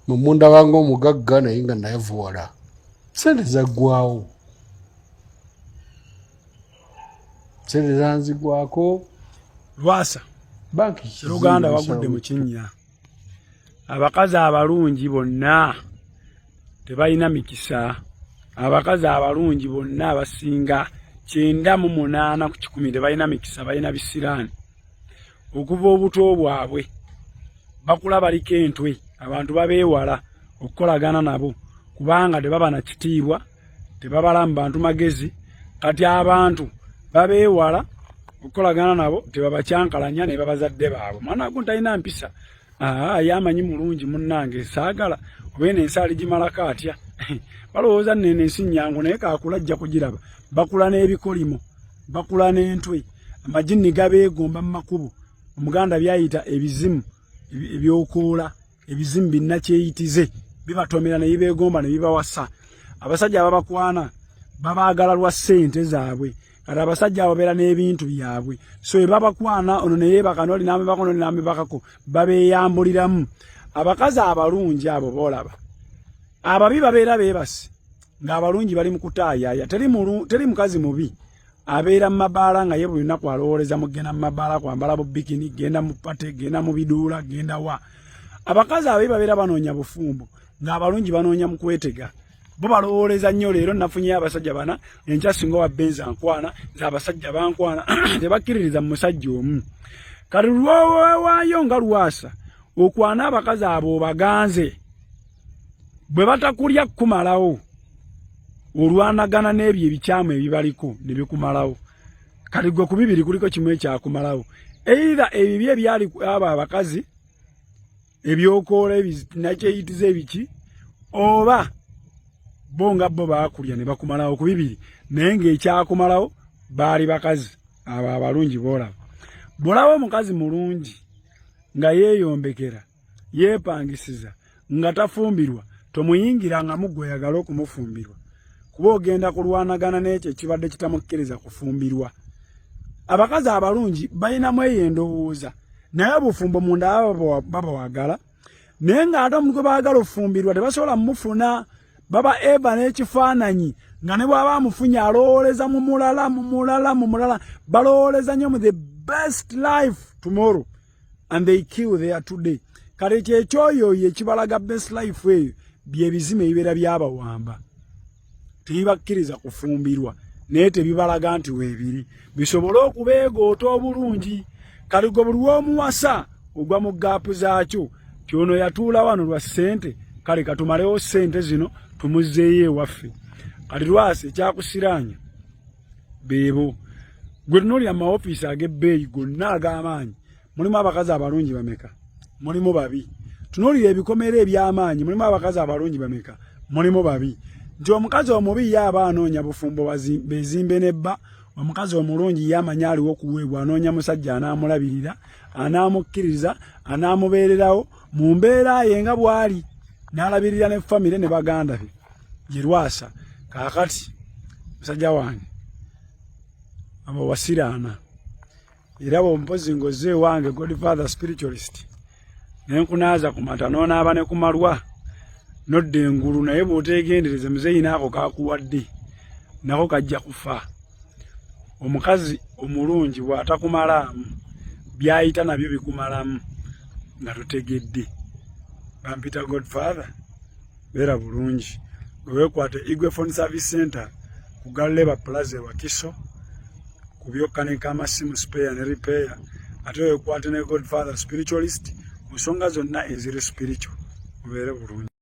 mumunda wange omugagga naye nga nayevuwala sente zaggwawo sente zanzigwako Lwasa banki Luganda wagudde mu kinnya. Abakazi abalungi bonna tebalina mikisa. Abakazi abalungi bonna abasinga 98 ku 100 tebalina mikisa, balina bisirani. Okuva obuto bwabwe bakula baliko entwe, abantu babeewala okukolagana nabo kubanga tebaba na kitiibwa, tebabala mu bantu magezi. Kati abantu babeewala okukolagana nabo tebabakyankalanya ne babazadde baabwe. Mwana gwo talina mpisa. Yamanyi mulungi munnange saagala obene ensaali gimalako atya. Balowooza nene ensi nnyangu naye kaakula ajja kugiraba. Bakula n'ebikolimo, bakula n'entwe, amajini gabeegomba mu makubo. Omuganda byayita ebizimu ebyokoola, ebizimu binnakyeyitize bibatomera ne bibeegomba ne bibawasa. Abasajja ababakwana babaagala lwa ssente zaabwe. Kati abasajja ababeera n'ebintu byabwe, so babakwana ono ne yeebaka n'oli n'amebako n'oli n'amebakako babeeyambuliramu. Abakazi abalungi abo boolaba, ababi babeera beebase ng'abalungi bali mu kutaayaaya. Teri mukazi mubi abeera mu mabaala nga ye buli lunaku alowooleza mu genda mu mabaala, kwambala bu bikini, genda mu pate, genda mu biduula, genda wa. Abakazi ababi babeera banoonya bufumbo ng'abalungi banoonya mu kwetega. Bo balowooleza nnyo leero nafunye abasajja bana enkya singa wa benza nkwana za abasajja bankwana tebakkiririza mu musajja omu. Kati lwowaayo nga Lwasa okwana abakazi abo baganze bwe batakulya kumalawo olwanagana n'ebyo ebikyamu ebibaliko ne bikumalawo. Kati gwe ku bibiri kuliko kimu ekyakumalawo. Either ebibi ebyali abo abakazi ebyokoola ebinakyeyitiza ebiki oba bonga bo baakulya ne bakumalawo ku bibiri naye ng'ekyakumalawo baali bakazi abo abalungi boolaba. Bw'olaba omukazi mulungi nga yeeyombekera, yeepangisiza, nga tafumbirwa, tomuyingira nga muggweyagala okumufumbirwa kuba ogenda kulwanagana n'ekyo ekibadde kitamukkiriza kufumbirwa. Abakazi abalungi balinamu eyo endowooza naye obufumbo munda babawagala naye ng'ate omuntu gwe baagala ofumbirwa tebasobola mufuna. Baba eba n'ekifaananyi nga ne bw'aba amufunye alowooleza mu mulala balowooleza nnyo mu the best life tomorrow and they kill there today. Kale kyekyoyoyo ekibalaga best life eyo byebizima ebibeera byabawamba tebibakkiriza kufumbirwa naye tebibalaga nti weebiri bisobole okubeegoota obulungi. Kale gwe buli w'omuwasa ogwa mu gaapu zaakyo kyono yatuula wano lwa ssente, kale katumalewo ssente zino tumuzeeyo ewaffe. Kati Lwasa ekyakusiraanya beebo gwe tunoolya mu maofiisi ag'ebbeeyi gonna ag'amaanyi mulimu abakazi abalungi bameka? Mulimu babi. Tunoolira ebikomera eby'amaanyi mulimu abakazi abalungi bameka? Mulimu babi. Nti omukazi omubi ye aba anoonya bufumbo bezimbe nebba, omukazi omulungi ye amanya aliwo okuweebwa anoonya musajja anaamulabirira, anaamukkiriza, anaamubeererawo mu mbeera ye nga bw'ali n'alabirira ne famire ne baganda be. Ye Lwasa kaakati musajja wange abo wasiraana era bw'ompozi ngoze wange Godfather spiritualist naye nkunaaza ku mata n'onaaba ne ku malwa nodda engulu naye bw'oteegendereze muzeeyi naako kaakuwadde nako kajja kufa. Omukazi omulungi bw'atakumalaamu byayita nabyo bikumalamu nga totegedde. Bampita Godfather beera bulungi weekwate Igwe Phone Service Center ku Galeba Plaza Wakiso ku byokkanika amasimu spare ne repair, ate weekwate ne Godfather spiritualist ku nsonga zonna eziri spiritual. Mubeere bulungi.